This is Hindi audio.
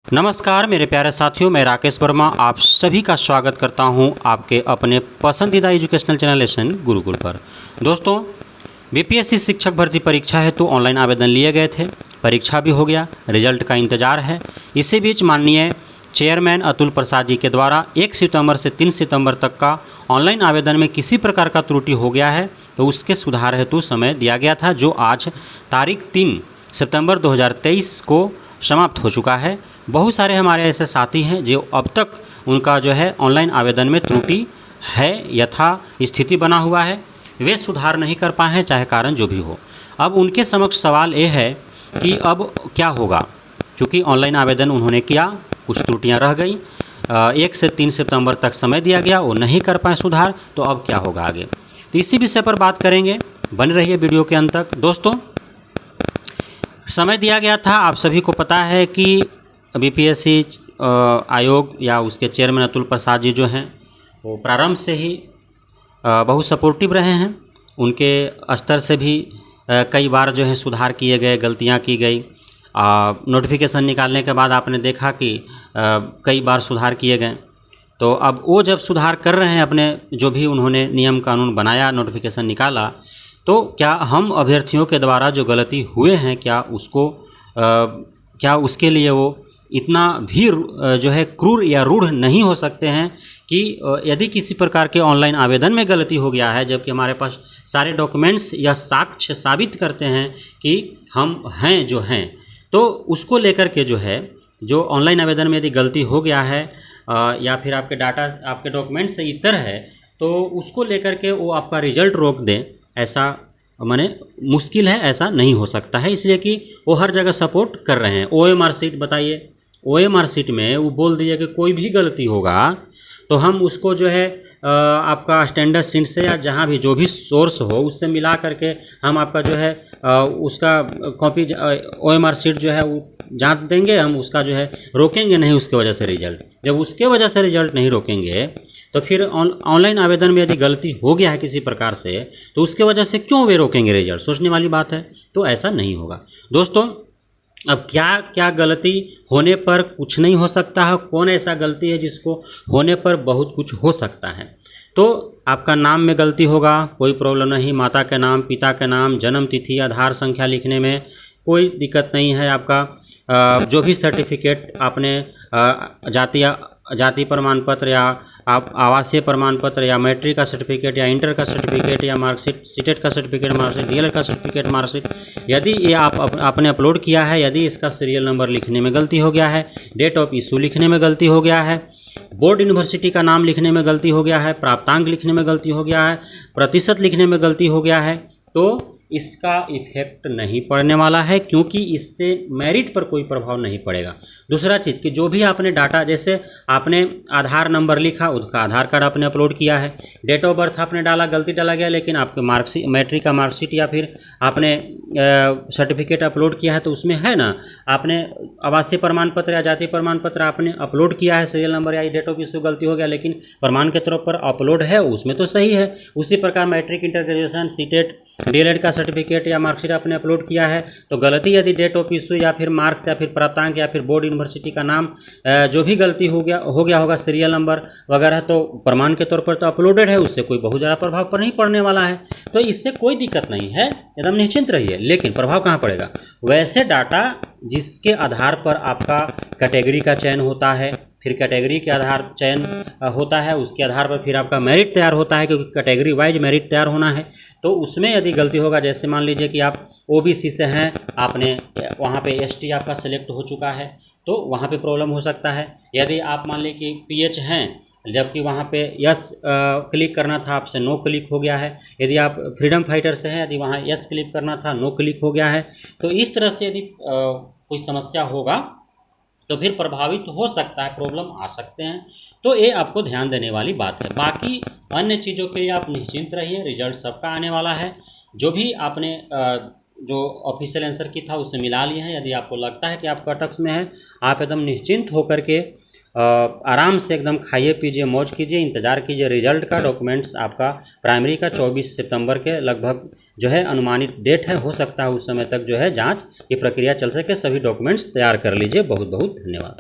नमस्कार मेरे प्यारे साथियों, मैं राकेश वर्मा आप सभी का स्वागत करता हूं आपके अपने पसंदीदा एजुकेशनल चैनल लेसन गुरुकुल पर। दोस्तों, बीपीएससी शिक्षक भर्ती परीक्षा हेतु ऑनलाइन आवेदन लिए गए थे। परीक्षा भी हो गया, रिजल्ट का इंतजार है। इसी बीच माननीय चेयरमैन अतुल प्रसाद जी के द्वारा 1 सितंबर से 3 सितंबर तक का ऑनलाइन आवेदन में किसी प्रकार का त्रुटि हो गया है, तो उसके सुधार हेतु समय दिया गया था, जो आज तारीख 3 सितंबर 2023 को समाप्त हो चुका है। बहुत सारे हमारे ऐसे साथी हैं जो अब तक उनका जो है ऑनलाइन आवेदन में त्रुटि है, यथा स्थिति बना हुआ है, वे सुधार नहीं कर पाए हैं, चाहे कारण जो भी हो। अब उनके समक्ष सवाल ये है कि अब क्या होगा, क्योंकि ऑनलाइन आवेदन उन्होंने किया, कुछ त्रुटियां रह गई, 1 से 3 सितंबर तक समय दिया गया, वो नहीं कर पाए सुधार, तो अब क्या होगा आगे, तो इसी विषय पर बात करेंगे। बने रहिए वीडियो के अंत तक। दोस्तों, समय दिया गया था, आप सभी को पता है कि बीपीएससी आयोग या उसके चेयरमैन अतुल प्रसाद जी जो हैं वो प्रारंभ से ही बहुत सपोर्टिव रहे हैं। उनके स्तर से भी कई बार जो है सुधार किए गए, गलतियां की गई। नोटिफिकेशन निकालने के बाद आपने देखा कि कई बार सुधार किए गए। तो अब वो जब सुधार कर रहे हैं, अपने जो भी उन्होंने नियम कानून बनाया, नोटिफिकेशन निकाला, तो क्या हम अभ्यर्थियों के द्वारा जो गलती हुए हैं, क्या उसके लिए वो इतना भी जो है क्रूर या रूढ़ नहीं हो सकते हैं कि यदि किसी प्रकार के ऑनलाइन आवेदन में गलती हो गया है, जबकि हमारे पास सारे डॉक्यूमेंट्स या साक्ष्य साबित करते हैं कि हम हैं जो हैं, तो उसको लेकर के जो है, जो ऑनलाइन आवेदन में यदि गलती हो गया है या फिर आपके डाटा, आपके डॉक्यूमेंट से इतर है, तो उसको लेकर के वो आपका रिजल्ट रोक दें, ऐसा माने मुश्किल है, ऐसा नहीं हो सकता है। इसलिए कि वो हर जगह सपोर्ट कर रहे हैं। ओएमआर सीट बताइए, ओएमआर सीट में वो बोल दिए कि कोई भी गलती होगा तो हम उसको जो है आपका स्टैंडर्ड सीट से या जहाँ भी जो भी सोर्स हो उससे मिला करके हम आपका जो है उसका कॉपी ओएमआर सीट जो है वो जांच देंगे, हम उसका जो है रोकेंगे नहीं उसके वजह से रिजल्ट। जब उसके वजह से रिजल्ट नहीं रोकेंगे तो फिर ऑनलाइन आवेदन में यदि गलती हो गया है किसी प्रकार से, तो उसके वजह से क्यों वे रोकेंगे रिजल्ट? सोचने वाली बात है। तो ऐसा नहीं होगा। दोस्तों, अब क्या गलती होने पर कुछ नहीं हो सकता है, कौन ऐसा गलती है जिसको होने पर बहुत कुछ हो सकता है? तो आपका नाम में गलती होगा, कोई प्रॉब्लम नहीं। माता के नाम, पिता के नाम, जन्म तिथि, आधार संख्या लिखने में कोई दिक्कत नहीं है। आपका जो भी सर्टिफिकेट आपने जाति प्रमाण पत्र या आप आवासीय प्रमाण पत्र या मैट्रिक का सर्टिफिकेट या इंटर का सर्टिफिकेट या मार्कशीट, सीटेट का सर्टिफिकेट, मार्कशीट, डीएलएड का सर्टिफिकेट, मार्कशीट, यदि ये आपने अपलोड किया है, यदि इसका सीरियल नंबर लिखने में गलती हो गया है, डेट ऑफ इशू लिखने में गलती हो गया है, बोर्ड यूनिवर्सिटी का नाम लिखने में गलती हो गया है, प्राप्तांक लिखने में गलती हो गया है, प्रतिशत लिखने में गलती हो गया है, तो इसका इफेक्ट नहीं पड़ने वाला है, क्योंकि इससे मेरिट पर कोई प्रभाव नहीं पड़ेगा। दूसरा चीज़ कि जो भी आपने डाटा, जैसे आपने आधार नंबर लिखा, उसका आधार कार्ड आपने अपलोड किया है, डेट ऑफ बर्थ आपने डाला, गलती डाला गया, लेकिन आपके मार्कशीट, मैट्रिक का मार्कशीट या फिर आपने सर्टिफिकेट अपलोड किया है, तो उसमें है ना, आपने आवासीय प्रमाण पत्र या जाति प्रमाण पत्र आपने अपलोड किया है, सीरियल नंबर या डेट ऑफ इशू गलती हो गया, लेकिन प्रमाण के तौर पर अपलोड है, उसमें तो सही है। उसी प्रकार matric, inter, graduation, CTET, DElEd का सर्टिफिकेट या मार्कशीट आपने अपलोड किया है, तो गलती यदि डेट ऑफ इशू या फिर मार्क्स या फिर प्राप्तांक या फिर बोर्ड यूनिवर्सिटी का नाम जो भी गलती हो गया होगा, सीरियल नंबर वगैरह, तो प्रमाण के तौर पर तो अपलोडेड है, उससे कोई बहुत ज़्यादा प्रभाव पर नहीं पड़ने वाला है। तो इससे कोई दिक्कत नहीं है, एकदम निश्चिंत रहिए। लेकिन प्रभाव कहाँ पड़ेगा? वैसे डाटा जिसके आधार पर आपका कैटेगरी का चयन होता है, फिर कैटेगरी के आधार चयन होता है, उसके आधार पर फिर आपका मेरिट तैयार होता है, क्योंकि कैटेगरी वाइज मेरिट तैयार होना है। तो उसमें यदि गलती होगा, जैसे मान लीजिए कि आप ओबीसी से हैं, आपने वहाँ पे एसटी आपका सेलेक्ट हो चुका है, तो वहाँ पे प्रॉब्लम हो सकता है। यदि आप मान लीजिए कि पीएच हैं, जबकि वहाँ पे यस क्लिक करना था, आपसे नो क्लिक हो गया है। यदि आप फ्रीडम फाइटर से हैं, यदि वहाँ यस क्लिक करना था, नो क्लिक हो गया है। तो इस तरह से यदि कोई समस्या होगा तो फिर प्रभावित हो सकता है, प्रॉब्लम आ सकते हैं। तो ये आपको ध्यान देने वाली बात है। बाकी अन्य चीज़ों के लिए आप निश्चिंत रहिए, रिजल्ट सबका आने वाला है। जो भी आपने जो ऑफिशियल आंसर की था उससे मिला लिए हैं, यदि आपको लगता है कि आप कट ऑफ में है, आप एकदम निश्चिंत होकर के आराम से एकदम खाइए पीजिए, मौज कीजिए, इंतज़ार कीजिए रिजल्ट का। डॉक्यूमेंट्स आपका प्राइमरी का 24 सितंबर के लगभग जो है अनुमानित डेट है, हो सकता है उस समय तक जो है जांच की प्रक्रिया चल सके। सभी डॉक्यूमेंट्स तैयार कर लीजिए। बहुत बहुत धन्यवाद।